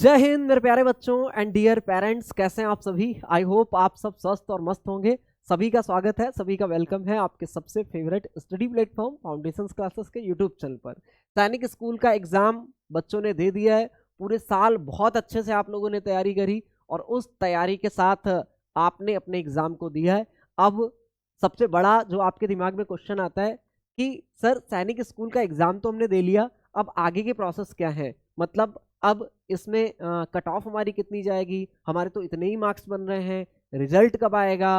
जय हिंद मेरे प्यारे बच्चों एंड डियर पेरेंट्स, कैसे हैं आप सभी। आई होप आप सब स्वस्थ और मस्त होंगे। सभी का स्वागत है, सभी का वेलकम है आपके सबसे favourite study platform foundations classes के यूट्यूब चैनल पर। सैनिक स्कूल का एग्जाम बच्चों ने दे दिया है। पूरे साल बहुत अच्छे से आप लोगों ने तैयारी करी और उस तैयारी के साथ आपने अपने एग्जाम को दिया है। अब सबसे बड़ा जो आपके दिमाग में क्वेश्चन आता है कि सर सैनिक स्कूल का एग्जाम तो हमने दे लिया, अब आगे के प्रोसेस क्या है, मतलब अब इसमें कट ऑफ हमारी कितनी जाएगी, हमारे तो इतने ही मार्क्स बन रहे हैं, रिजल्ट कब आएगा,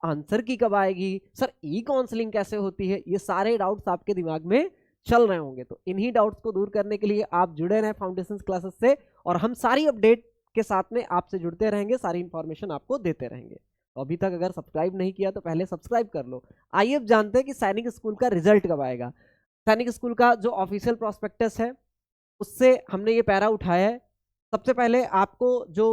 आंसर की कब आएगी, सर ई काउंसलिंग कैसे होती है, ये सारे डाउट्स आपके दिमाग में चल रहे होंगे। तो इन्हीं डाउट्स को दूर करने के लिए आप जुड़े रहें फाउंडेशंस क्लासेस से और हम सारी अपडेट के साथ में आपसे जुड़ते रहेंगे, सारी इंफॉर्मेशन आपको देते रहेंगे। तो अभी तक अगर सब्सक्राइब नहीं किया तो पहले सब्सक्राइब कर लो। आइए अब जानते हैं कि सैनिक स्कूल का रिजल्ट कब आएगा। सैनिक स्कूल का जो ऑफिशियल प्रोस्पेक्टस है उससे हमने ये पैरा उठाया है। सबसे पहले आपको जो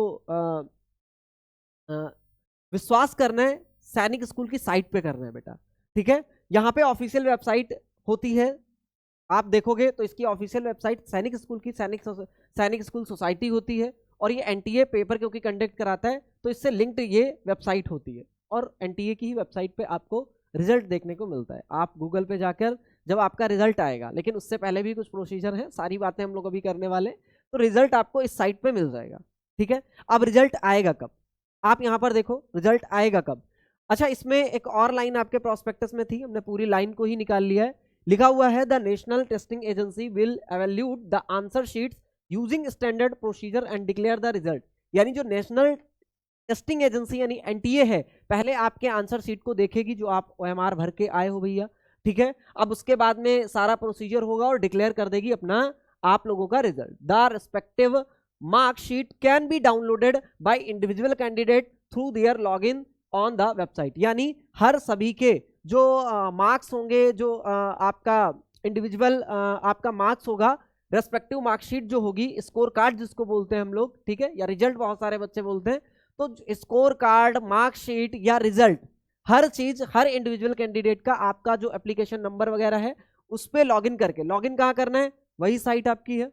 विश्वास करना है सैनिक स्कूल की साइट पे करना है बेटा, ठीक है। यहाँ पे ऑफिशियल वेबसाइट होती है, आप देखोगे तो इसकी ऑफिशियल वेबसाइट सैनिक स्कूल की सैनिक स्कूल सोसाइटी होती है और ये एनटीए पेपर क्योंकि कंडक्ट कराता है तो इससे लिंक्ड ये वेबसाइट होती है और एनटीए की ही वेबसाइट पे आपको रिजल्ट देखने को मिलता है। आप गूगल पे जाकर जब आपका रिजल्ट आएगा, लेकिन उससे पहले भी कुछ प्रोसीजर है, सारी बातें हम लोग अभी करने वाले, तो रिजल्ट आपको इस साइट पे मिल जाएगा, ठीक है। अब रिजल्ट आएगा कब, आप यहाँ पर देखो रिजल्ट आएगा कब। अच्छा, इसमें एक और लाइन आपके प्रोस्पेक्टस में थी, हमने पूरी लाइन को ही निकाल लिया है। लिखा हुआ है the national testing agency will evaluate the answer sheets using standard procedure and declare the result. यानी जो नेशनल टेस्टिंग एजेंसी यानी एनटीए है, पहले आपके आंसर शीट को देखेगी जो आप ओएमआर भर के आए हो भैया, ठीक है। अब उसके बाद में सारा प्रोसीजर होगा और डिक्लेयर कर देगी अपना आप लोगों का result. The respective marksheet can be downloaded by individual candidate through their login on the website. यानी हर सभी के जो मार्क्स होंगे, जो आपका इंडिविजुअल आपका मार्क्स होगा, रेस्पेक्टिव मार्कशीट जो होगी, स्कोर कार्ड जिसको बोलते हैं हम लोग, ठीक है, या रिजल्ट बहुत सारे बच्चे बोलते हैं, तो स्कोर कार्ड, मार्कशीट या रिजल्ट, हर चीज हर इंडिविजुअल कैंडिडेट का आपका जो एप्लीकेशन नंबर वगैरह है उस पर लॉगिन करके, लॉगिन कहाँ करना है, वही साइट आपकी है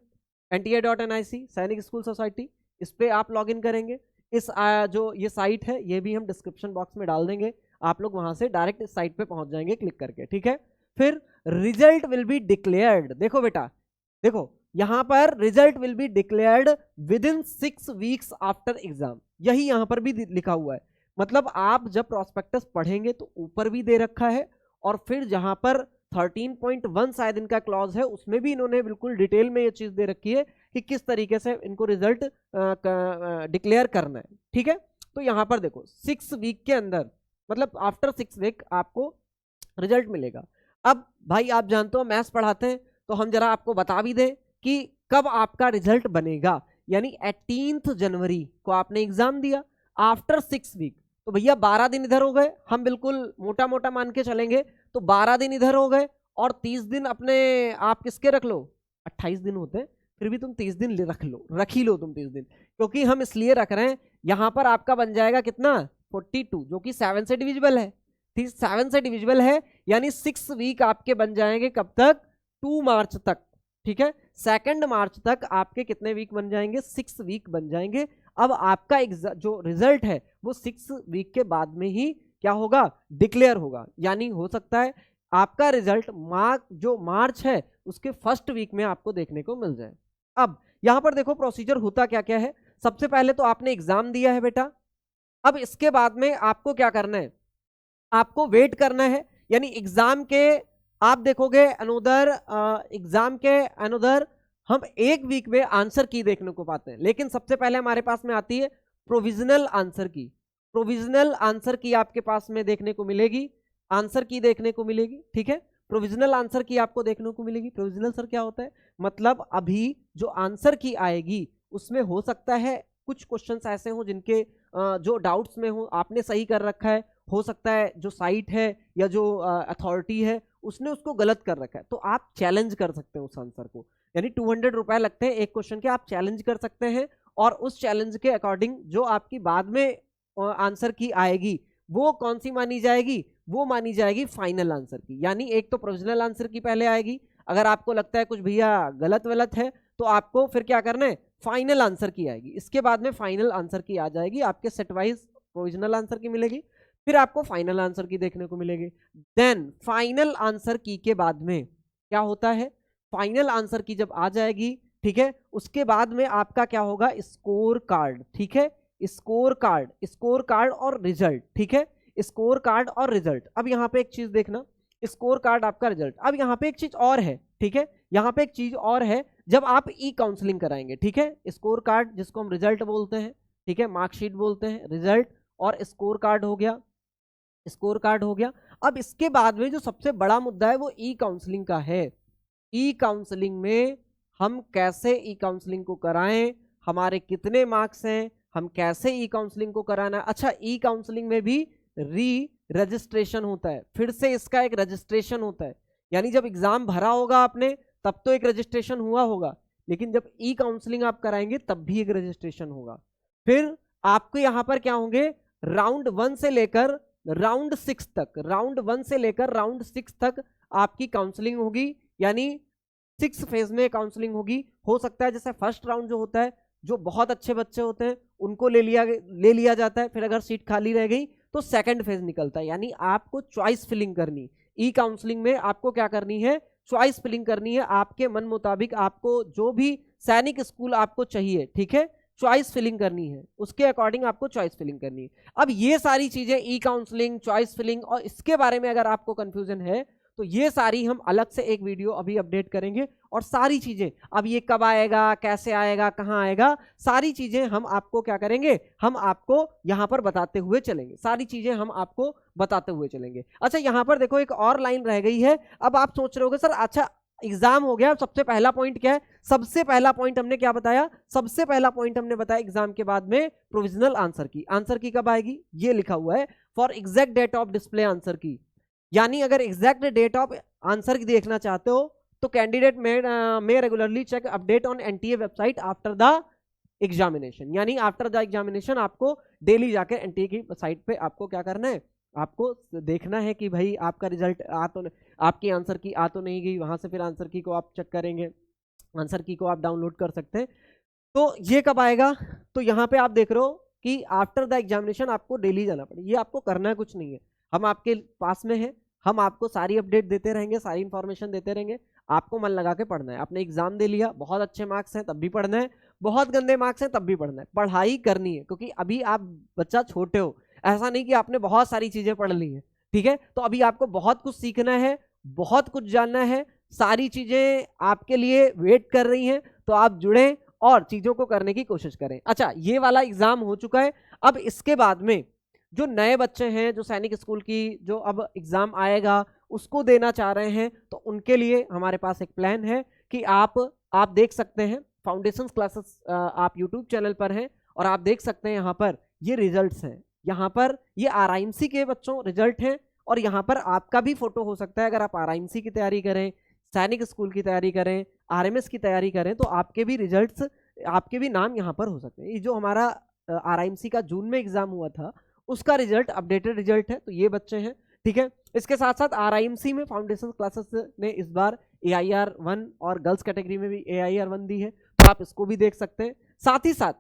nta.nic सैनिक स्कूल सोसाइटी, इस पे आप लॉगिन करेंगे। इस जो ये साइट है ये भी हम डिस्क्रिप्शन बॉक्स में डाल देंगे, आप लोग वहां से डायरेक्ट इस साइट पे पहुंच जाएंगे क्लिक करके, ठीक है। फिर रिजल्ट विल बी डिक्लेयर्ड, देखो बेटा, देखो यहां पर result will be declared with in 6 weeks after exam, यही यहां पर भी लिखा हुआ है। मतलब आप जब प्रोस्पेक्टस पढ़ेंगे तो ऊपर भी दे रखा है और फिर जहां पर 13.1 शायद इनका क्लॉज है उसमें भी इन्होंने बिल्कुल डिटेल में ये चीज दे रखी है कि किस तरीके से इनको रिजल्ट डिक्लेयर करना है, ठीक है। तो यहाँ पर देखो 6 वीक के अंदर, मतलब आफ्टर 6 वीक आपको रिजल्ट मिलेगा। अब भाई आप जानते हो मैथ्स पढ़ाते हैं तो हम जरा आपको बता भी दें कि कब आपका रिजल्ट बनेगा। यानी 18 जनवरी को आपने एग्जाम दिया, आफ्टर 6 वीक, तो भैया 12 दिन इधर हो गए, हम बिल्कुल मोटा मोटा मान के चलेंगे तो 12 दिन इधर हो गए और 30 दिन अपने आप किसके रख लो, 28 दिन होते हैं, फिर भी तुम 30 दिन रख लो, रख ही लो तुम 30 दिन, क्योंकि हम इसलिए रख रहे हैं यहां पर आपका बन जाएगा कितना 42, जो कि 7 से डिविजिबल है, ठीक, 7 से डिविजिबल है, यानी 6 वीक आपके बन जाएंगे कब तक, 2 मार्च तक, ठीक है। 2 मार्च तक आपके कितने वीक बन जाएंगे, 6 वीक बन जाएंगे। अब आपका जो रिजल्ट है वो 6 वीक के बाद में ही क्या होगा, डिक्लेयर होगा। यानी हो सकता है आपका रिजल्ट जो मार्च है उसके फर्स्ट वीक में आपको देखने को मिल जाए। अब यहां पर देखो प्रोसीजर होता क्या क्या है। सबसे पहले तो आपने एग्जाम दिया है बेटा, अब इसके बाद में आपको क्या करना है, आपको वेट करना है। यानी एग्जाम के आप देखोगे अनोदर एग्जाम के अनोदर हम 1 वीक में आंसर की देखने को पाते हैं, लेकिन सबसे पहले हमारे पास में आती है प्रोविजनल आंसर की। प्रोविजनल आंसर की आपके पास में देखने को मिलेगी, आंसर की देखने को मिलेगी, ठीक है। प्रोविजनल आंसर की आपको देखने को मिलेगी। प्रोविजनल सर क्या होता है, मतलब अभी जो आंसर की आएगी उसमें हो सकता है कुछ क्वेश्चंस ऐसे हो जिनके जो डाउट्स में हो, आपने सही कर रखा है, हो सकता है जो साइट है या जो अथॉरिटी है उसने उसको गलत कर रखा है, तो आप चैलेंज कर सकते हैं उस आंसर को। यानी 200 रुपए लगते हैं एक क्वेश्चन के, आप चैलेंज कर सकते हैं और उस चैलेंज के अकॉर्डिंग जो आपकी बाद में आंसर की आएगी वो कौन सी मानी जाएगी, वो मानी जाएगी फाइनल आंसर की। यानी एक तो प्रोविजनल आंसर की पहले आएगी, अगर आपको लगता है कुछ भैया गलत वलत है तो आपको फिर क्या करना है, फाइनल आंसर की आएगी, इसके बाद में फाइनल आंसर की आ जाएगी, आपके सेट वाइज प्रोविजनल आंसर की मिलेगी, फिर आपको फाइनल आंसर की देखने को मिलेगी। देन फाइनल आंसर की के बाद में क्या होता है, फाइनल आंसर की जब आ जाएगी, ठीक है, उसके बाद में आपका क्या होगा, स्कोर कार्ड, ठीक है, स्कोर कार्ड और रिजल्ट, ठीक है, स्कोर कार्ड और रिजल्ट। अब यहाँ पे एक चीज देखना, स्कोर कार्ड आपका रिजल्ट। अब यहाँ पे एक चीज और है, ठीक है, यहाँ पे एक चीज और है, जब आप ई काउंसलिंग कराएंगे, ठीक है, स्कोर कार्ड जिसको हम रिजल्ट बोलते हैं, ठीक है, मार्कशीट बोलते हैं, रिजल्ट और स्कोर कार्ड हो गया, स्कोर कार्ड हो गया। अब इसके बाद में जो सबसे बड़ा मुद्दा है वो ई काउंसलिंग का है। ई काउंसलिंग में हम कैसे ई काउंसलिंग को कराएं, हमारे कितने मार्क्स हैं, हम कैसे ई काउंसलिंग को कराना है। अच्छा, ई काउंसलिंग में भी रजिस्ट्रेशन होता है, फिर से इसका एक रजिस्ट्रेशन होता है, यानी जब एग्जाम भरा होगा आपने तब तो एक रजिस्ट्रेशन हुआ होगा, लेकिन जब ई काउंसलिंग आप कराएंगे तब भी एक रजिस्ट्रेशन होगा। फिर आपको यहां पर क्या होंगे, राउंड 1 से लेकर राउंड 6 तक, राउंड 1 से लेकर राउंड 6 तक आपकी काउंसलिंग होगी, यानी 6 फेज में काउंसलिंग होगी। हो सकता है जैसे फर्स्ट राउंड जो होता है, जो बहुत अच्छे बच्चे होते हैं उनको ले लिया जाता है, फिर अगर सीट खाली रह गई तो सेकंड फेज निकलता है, यानी आपको चॉइस फिलिंग करनी। ई काउंसलिंग में आपको क्या करनी है, चॉइस फिलिंग करनी है, आपके मन मुताबिक आपको जो भी सैनिक स्कूल आपको चाहिए, ठीक है, चॉइस फिलिंग करनी है, उसके अकॉर्डिंग आपको चॉइस फिलिंग करनी है। अब ये सारी चीजें ई काउंसलिंग, चॉइस फिलिंग और इसके बारे में अगर आपको कंफ्यूजन है तो ये सारी हम अलग से एक वीडियो अभी अपडेट करेंगे, और सारी चीजें अब ये कब आएगा, कैसे आएगा, कहां आएगा, सारी चीजें हम आपको क्या करेंगे, हम आपको यहां पर बताते हुए चलेंगे, सारी चीजें हम आपको बताते हुए चलेंगे। अच्छा, यहां पर देखो एक और लाइन रह गई है। अब आप सोच रहे होगे सर, अच्छा एग्जाम हो गया, सबसे पहला पॉइंट क्या है, सबसे पहला पॉइंट हमने क्या बताया, सबसे पहला पॉइंट हमने बताया एग्जाम के बाद में प्रोविजनल आंसर की। आंसर की कब आएगी, ये लिखा हुआ है for exact date of display answer की, यानी अगर एग्जैक्ट डेट ऑफ आंसर की देखना चाहते हो तो कैंडिडेट में regularly check update on NTA website after the examination, यानी आफ्टर द एग्जामिनेशन आपको डेली जाकर एनटीए की साइट पे आपको क्या करना है, आपको देखना है कि भाई आपका रिजल्ट आपकी आंसर की आ तो नहीं गई, वहां से फिर आंसर की को आप चेक करेंगे, आंसर की को आप डाउनलोड कर सकते हैं। तो ये कब आएगा, तो यहाँ पे आप देख रहे हो कि आफ्टर द एग्जामिनेशन आपको डेली जाना पड़ेगा, ये आपको करना कुछ नहीं है, हम आपके पास में है, हम आपको सारी अपडेट देते रहेंगे, सारी इंफॉर्मेशन देते रहेंगे, आपको मन लगा के पढ़ना है। आपने एग्जाम दे लिया, बहुत अच्छे मार्क्स हैं तब भी पढ़ना है, बहुत गंदे मार्क्स हैं तब भी पढ़ना है, पढ़ाई करनी है, क्योंकि अभी आप बच्चा छोटे हो, ऐसा नहीं कि आपने बहुत सारी चीजें पढ़ ली है, ठीक है, तो अभी आपको बहुत कुछ सीखना है, बहुत कुछ जानना है, सारी चीजें आपके लिए वेट कर रही हैं, तो आप जुड़े और चीजों को करने की कोशिश करें। अच्छा, ये वाला एग्जाम हो चुका है, अब इसके बाद में जो नए बच्चे हैं, जो सैनिक स्कूल की जो अब एग्जाम आएगा उसको देना चाह रहे हैं, तो उनके लिए हमारे पास एक प्लान है कि आप देख सकते हैं फाउंडेशन क्लासेस, आप यूट्यूब चैनल पर हैं और आप देख सकते हैं यहाँ पर ये रिजल्ट्स हैं, यहाँ पर ये आरआईएमसी के बच्चों रिजल्ट हैं, और यहाँ पर आपका भी फोटो हो सकता है। अगर आप आरआईएमसी की तैयारी करें, सैनिक स्कूल की तैयारी करें, आरएमएस की तैयारी करें, तो आपके भी रिजल्ट्स, आपके भी नाम यहाँ पर हो सकते हैं। ये जो हमारा आरआईएमसी का जून में एग्जाम हुआ था उसका रिजल्ट अपडेटेड रिजल्ट है, तो ये बच्चे हैं, ठीक है। इसके साथ साथ आरआईएमसी में फाउंडेशन क्लासेस ने इस बार AIR 1 और गर्ल्स कैटेगरी में भी AIR 1 दी है, तो आप इसको भी देख सकते हैं। साथ ही साथ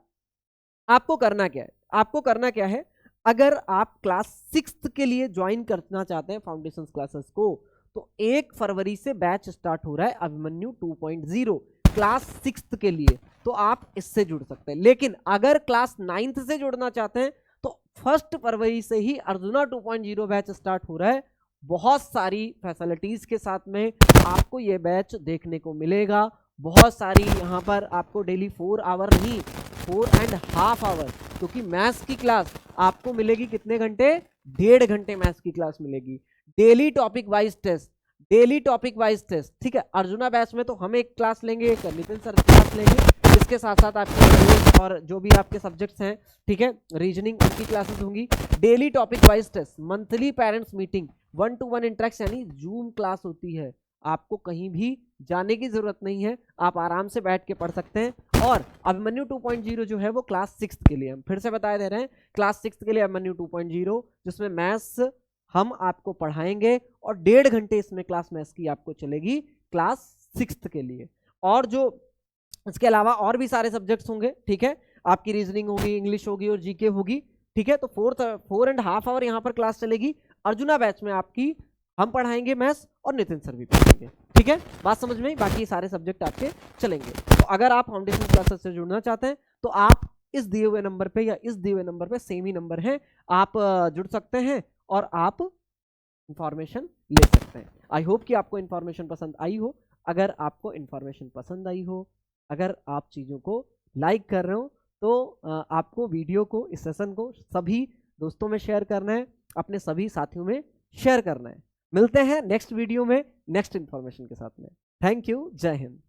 आपको करना क्या है, आपको करना क्या है, अगर आप क्लास 6 के लिए ज्वाइन करना चाहते हैं फाउंडेशन क्लासेस को, तो 1 फरवरी से बैच स्टार्ट हो रहा है अभिमन्यु 2.0 क्लास 6 के लिए, तो आप इससे जुड़ सकते हैं। लेकिन अगर क्लास 9th से जुड़ना चाहते हैं तो 1 फरवरी से ही अर्जुना 2.0 बैच स्टार्ट हो रहा है, बहुत सारी फैसिलिटीज के साथ में आपको ये बैच देखने को मिलेगा। बहुत सारी यहाँ पर आपको डेली 4 आवर नहीं, 4.5 आवर, क्योंकि मैथ्स की क्लास आपको मिलेगी कितने घंटे, 1.5 घंटे मैथ्स की क्लास मिलेगी। Daily topic wise test, daily topic wise test, ठीक है। अर्जुना बैच में तो हम एक क्लास लेंगे, एक नितिन सर क्लास लेंगे, इसके साथ साथ आपके और जो भी आपके सब्जेक्ट्स हैं, ठीक है, रीजनिंग, उनकी क्लासेस होंगी। Daily topic wise test, monthly parents meeting, 1-to-1 interaction, यानी जूम क्लास होती है, आपको कहीं भी जाने की जरूरत नहीं है, आप आराम से बैठ के पढ़ सकते हैं। और अभिमन्यु 2.0 जो है वो क्लास 6 के लिए, हम फिर से बता दे रहे हैं, क्लास 6 के लिए अभिमन्यु 2.0, जिसमें मैथ्स हम आपको पढ़ाएंगे और 1.5 घंटे इसमें क्लास मैथ्स की आपको चलेगी क्लास 6 के लिए। और जो इसके अलावा और भी सारे सब्जेक्ट्स होंगे, ठीक है, आपकी रीजनिंग होगी, इंग्लिश होगी और जीके होगी, ठीक है। तो 4.5 आवर यहाँ पर क्लास चलेगी। अर्जुना बैच में आपकी हम पढ़ाएंगे मैथ्स और नितिन सर भी पढ़ाएंगे, ठीक है। बात समझ में आई? बाकी सारे सब्जेक्ट आपके चलेंगे। तो अगर आप फाउंडेशन क्लासेस से जुड़ना चाहते हैं तो आप इस दिए हुए नंबर पे या इस दिए हुए नंबर पे, सेम ही नंबर है, आप जुड़ सकते हैं और आप इंफॉर्मेशन ले सकते हैं। आई होप कि आपको इंफॉर्मेशन पसंद आई हो। अगर आपको इंफॉर्मेशन पसंद आई हो, अगर आप चीज़ों को लाइक कर रहे हो, तो आपको वीडियो को, इस सेशन को सभी दोस्तों में शेयर करना है, अपने सभी साथियों में शेयर करना है। मिलते हैं नेक्स्ट वीडियो में नेक्स्ट इंफॉर्मेशन के साथ में। थैंक यू, जय हिंद।